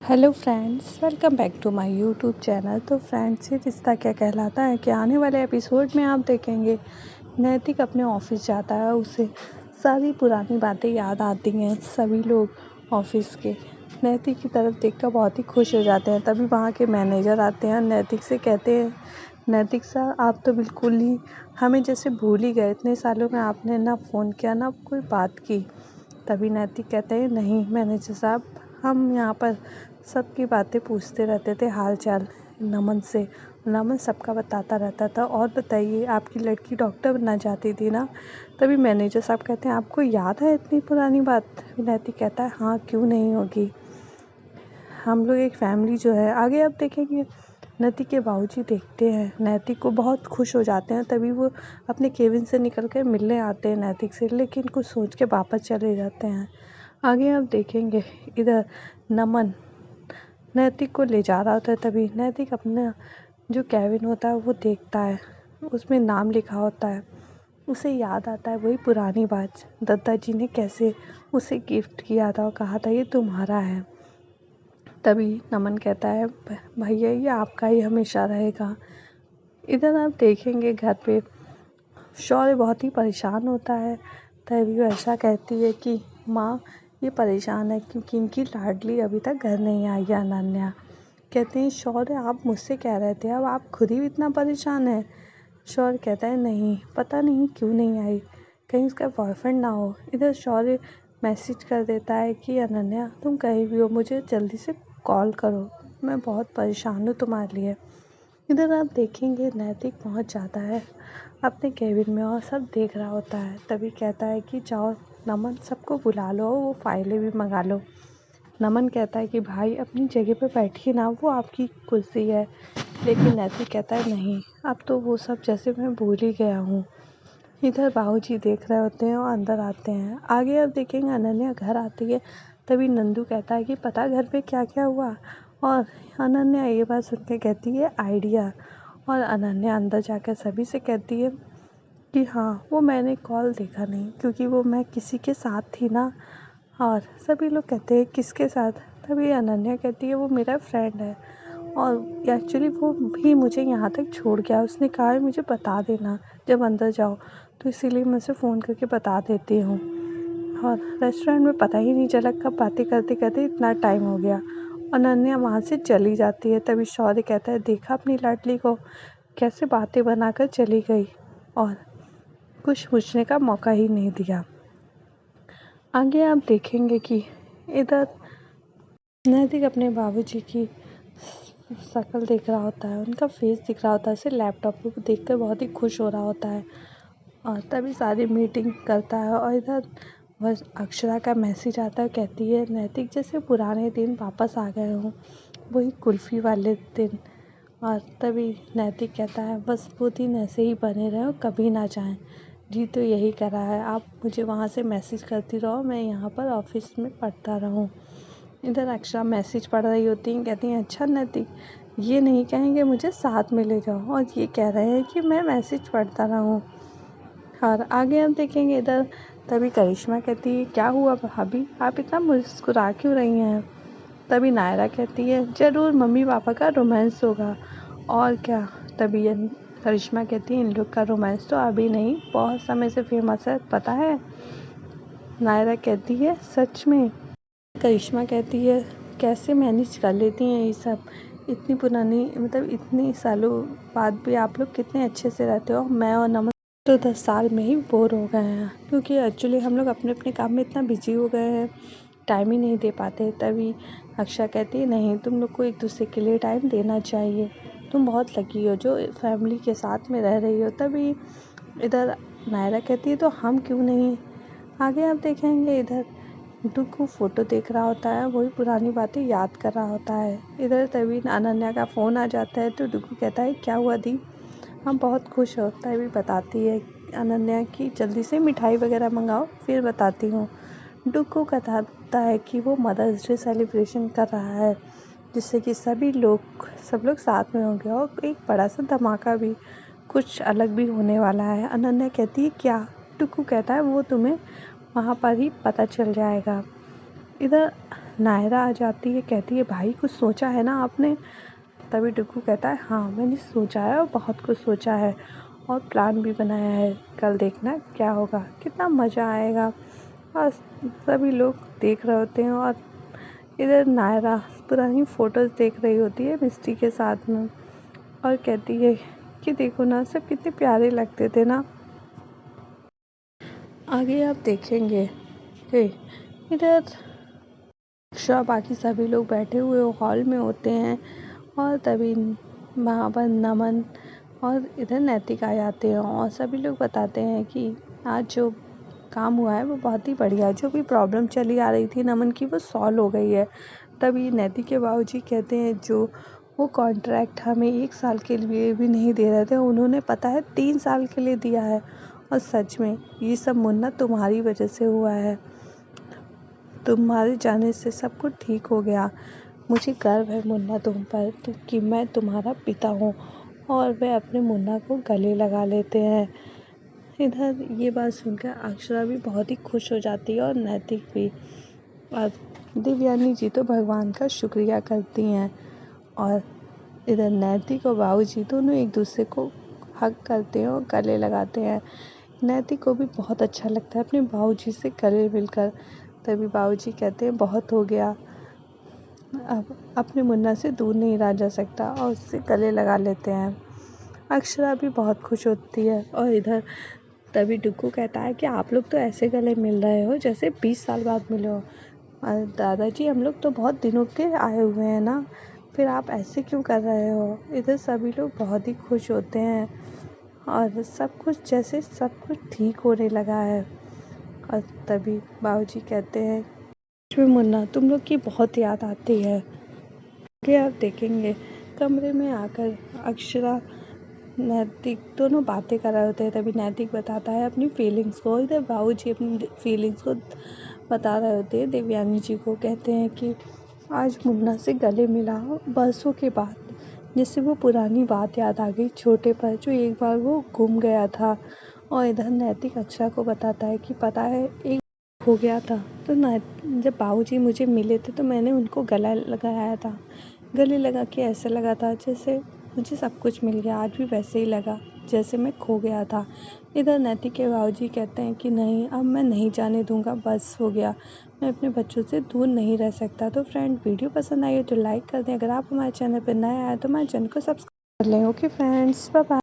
Hello friends, welcome back to my YouTube channel. तो friends, ये रिश्ता क्या कहलाता है कि आने वाले एपिसोड में आप देखेंगे नैतिक अपने ऑफिस जाता है। उसे सारी पुरानी बातें याद आती हैं। सभी लोग ऑफिस के नैतिक की तरफ देखकर बहुत ही खुश हो जाते हैं। तभी वहाँ के मैनेजर आते हैं, नैतिक से कहते हैं, नैतिक सर, आप तो बिल्कुल ही हमें जैसे भूल ही गए। इतने सालों में आपने ना फ़ोन किया ना कोई बात की। तभी नैतिक कहते हैं, नहीं मैनेजर साहब, हम यहाँ पर सबकी बातें पूछते रहते थे, हाल चाल नमन से। नमन सबका बताता रहता था। और बताइए, आपकी लड़की डॉक्टर बनना चाहती थी ना? तभी मैनेजर साहब कहते हैं, आपको याद है इतनी पुरानी बात? नैतिक कहता है, हाँ क्यों नहीं होगी, हम लोग एक फैमिली जो है। आगे आप देखेंगे नैतिक के बाबूजी देखते हैं नैतिक को, बहुत खुश हो जाते हैं। तभी वो अपने केबिन से निकल कर मिलने आते हैं नैतिक से, लेकिन कुछ सोच के वापस चले जाते हैं। आगे आप देखेंगे इधर नमन नैतिक को ले जा रहा होता है। तभी नैतिक अपना जो केबिन होता है वो देखता है, उसमें नाम लिखा होता है। उसे याद आता है वही पुरानी बात, दादाजी ने कैसे उसे गिफ्ट किया था और कहा था ये तुम्हारा है। तभी नमन कहता है, भैया ये आपका ही हमेशा रहेगा। इधर आप देखेंगे घर पे शौर्य बहुत ही परेशान होता है। तभी वर्षा कहती है कि माँ, ये परेशान है क्योंकि इनकी लाडली अभी तक घर नहीं आई है, अनन्या। कहते हैं, शौर्य आप मुझसे कह रहे थे, अब आप खुद ही इतना परेशान हैं। शौर्य कहता है, नहीं पता नहीं क्यों नहीं आई, कहीं उसका बॉयफ्रेंड ना हो। इधर शौर्य मैसेज कर देता है कि अनन्या तुम कहीं भी हो, मुझे जल्दी से कॉल करो, मैं बहुत परेशान हूँ तुम्हारे लिए। इधर आप देखेंगे नैतिक पहुंच जाता है अपने केबिन में और सब देख रहा होता है। तभी कहता है कि जाओ नमन, सबको बुला लो, वो फाइलें भी मंगा लो। नमन कहता है कि भाई अपनी जगह पे बैठिए ना, वो आपकी कुर्सी है। लेकिन नैतिक कहता है, नहीं अब तो वो सब जैसे मैं भूल ही गया हूँ। इधर बाबूजी देख रहे होते हैं और अंदर आते हैं। आगे अब देखेंगे अनन्या घर आती है। तभी नंदू कहता है कि पता घर पे क्या क्या हुआ? और अनन्या ये बात सुन के कहती है, आइडिया। और अनन्या अंदर जाकर सभी से कहती है कि हाँ वो मैंने कॉल देखा नहीं, क्योंकि वो मैं किसी के साथ थी ना। और सभी लोग कहते हैं, किसके साथ? तभी अनन्या कहती है, वो मेरा फ्रेंड है और एक्चुअली वो भी मुझे यहाँ तक छोड़ गया। उसने कहा है मुझे बता देना जब अंदर जाओ, तो इसीलिए मैं उसे फ़ोन करके बता देती हूँ। और रेस्टोरेंट में पता ही नहीं चला कब बातें करते करते इतना टाइम हो गया। अनन्या वहाँ से चली जाती है। तभी शौर्य कहता है, देखा अपनी लाडली को कैसे बातें बनाकर चली गई और कुछ पूछने का मौका ही नहीं दिया। आगे आप देखेंगे कि इधर नैतिक अपने बाबूजी की शक्ल देख रहा होता है, उनका फेस दिख रहा होता है। उसे लैपटॉप पे देखकर बहुत ही खुश हो रहा होता है और तभी सारी मीटिंग करता है। और इधर बस अक्षरा का मैसेज आता है, कहती है, नैतिक जैसे पुराने दिन वापस आ गए हों, वही कुल्फ़ी वाले दिन। और तभी नैतिक कहता है, बस वो दिन ऐसे ही बने रहे और कभी ना जाएं। जी तो यही करा है, आप मुझे वहाँ से मैसेज करती रहो, मैं यहाँ पर ऑफिस में पढ़ता रहूँ। इधर अक्षरा मैसेज पढ़ रही होती हैं, कहती हैं, अच्छा नैतिक ये नहीं कहेंगे मुझे साथ में ले जाओ, और ये कह रहे हैं कि मैं मैसेज पढ़ता रहूँ। और आगे हम देखेंगे इधर तभी करिश्मा कहती है, क्या हुआ भाभी, आप इतना मुस्कुरा क्यों रही हैं? तभी नायरा कहती है, ज़रूर मम्मी पापा का रोमांस होगा, और क्या। तभी करिश्मा कहती है, इन लोग का रोमांस तो अभी नहीं, बहुत समय से फेमस है, पता है? नायरा कहती है, सच में? करिश्मा कहती है, कैसे मैनेज कर लेती हैं ये सब, इतनी पुरानी, मतलब इतने सालों बाद भी आप लोग कितने अच्छे से रहते हो। मैं और नमन तो 10 साल में ही बोर हो गए हैं, क्योंकि एक्चुअली हम लोग अपने अपने काम में इतना बिजी हो गए हैं, टाइम ही नहीं दे पाते। तभी अक्षा कहती है, नहीं तुम लोग को एक दूसरे के लिए टाइम देना चाहिए, तुम बहुत लकी हो जो फैमिली के साथ में रह रही हो। तभी इधर नायरा कहती है, तो हम क्यों नहीं? आगे आप देखेंगे इधर डुग्गू फ़ोटो देख रहा होता है, वही पुरानी बातें याद कर रहा होता है। इधर तभी अनन्या का फ़ोन आ जाता है, तो डुग्गू कहता है, क्या हुआ दी? हम बहुत खुश होता है, भी बताती है अनन्या की जल्दी से मिठाई वगैरह मंगाओ फिर बताती हूँ। डुग्गू बताता है कि वो मदर्स डे सेलिब्रेशन कर रहा है, जिससे कि सब लोग साथ में होंगे और एक बड़ा सा धमाका भी, कुछ अलग भी होने वाला है। अनन्या कहती है, क्या? डुग्गू कहता है, वो तुम्हें वहाँ पर ही पता चल जाएगा। इधर नायरा आ जाती है, कहती है भाई कुछ सोचा है ना आपने। तभी डुग्गू कहता है हाँ मैंने सोचा है और बहुत कुछ सोचा है और प्लान भी बनाया है, कल देखना क्या होगा, कितना मज़ा आएगा। और सभी लोग देख रहे होते हैं और इधर नायरा पुरानी फ़ोटोज़ देख रही होती है मिस्टी के साथ में और कहती है कि देखो ना सब कितने प्यारे लगते थे ना। आगे आप देखेंगे कि इधर अक्षरा बाकी सभी लोग बैठे हुए हॉल में होते हैं और तभी वहाँ पर नमन और इधर नैतिक आ जाते हैं और सभी लोग बताते हैं कि आज जो काम हुआ है वो बहुत ही बढ़िया है, जो भी प्रॉब्लम चली आ रही थी नमन की वो सॉल्व हो गई है। तभी नैतिक के बाबूजी कहते हैं जो वो कॉन्ट्रैक्ट हमें 1 साल के लिए भी नहीं दे रहे थे, उन्होंने पता है 3 साल के लिए दिया है और सच में ये सब मुन्ना तुम्हारी वजह से हुआ है, तुम्हारे जाने से सब कुछ ठीक हो गया। मुझे गर्व है मुन्ना तुम पर कि मैं तुम्हारा पिता हूँ। और वे अपने मुन्ना को गले लगा लेते हैं। इधर ये बात सुनकर अक्षरा भी बहुत ही खुश हो जाती है और नैतिक भी। और देवयानी जी तो भगवान का शुक्रिया करती हैं और इधर नैतिक और बाबूजी दोनों एक दूसरे को हग करते हैं और गले लगाते हैं। नैतिक को भी बहुत अच्छा लगता है अपने बाबूजी से गले मिलकर। तभी बाबूजी कहते हैं बहुत हो गया, अब अपने मुन्ना से दूर नहीं रहा जा सकता और उससे गले लगा लेते हैं। अक्षरा भी बहुत खुश होती है और इधर तभी डुग्गू कहता है कि आप लोग तो ऐसे गले मिल रहे हो जैसे 20 साल बाद मिले हो। और दादाजी हम लोग तो बहुत दिनों के आए हुए हैं ना, फिर आप ऐसे क्यों कर रहे हो। इधर सभी लोग बहुत ही खुश होते हैं और सब कुछ ठीक होने लगा है। और तभी बाबूजी कहते हैं मुन्ना तुम लोग की बहुत याद आती है। आगे आप देखेंगे कमरे में आकर अक्षरा नैतिक दोनों बातें कर रहे होते हैं। तभी नैतिक बताता है अपनी फीलिंग्स को, इधर बाबूजी अपनी फीलिंग्स को बता रहे होते हैं देवयानी जी को। कहते हैं कि आज मुन्ना से गले मिला बरसों के बाद, जिससे वो पुरानी बात याद आ गई छोटे पर जो एक बार वो गुम गया था। और इधर नैतिक अक्षरा को बताता है कि पता है एक हो गया था तो जब बाबूजी मुझे मिले थे तो मैंने उनको गला लगाया था। गले लगा के ऐसा लगा था जैसे मुझे सब कुछ मिल गया, आज भी वैसे ही लगा जैसे मैं खो गया था। इधर नैतिक के बाबूजी कहते हैं कि नहीं अब मैं नहीं जाने दूंगा, बस हो गया, मैं अपने बच्चों से दूर नहीं रह सकता। तो फ्रेंड वीडियो पसंद आई हो तो लाइक कर दें, अगर आप हमारे चैनल पर नए आए तो हमारे चैनल को सब्सक्राइब कर लें। Okay friends, bye bye.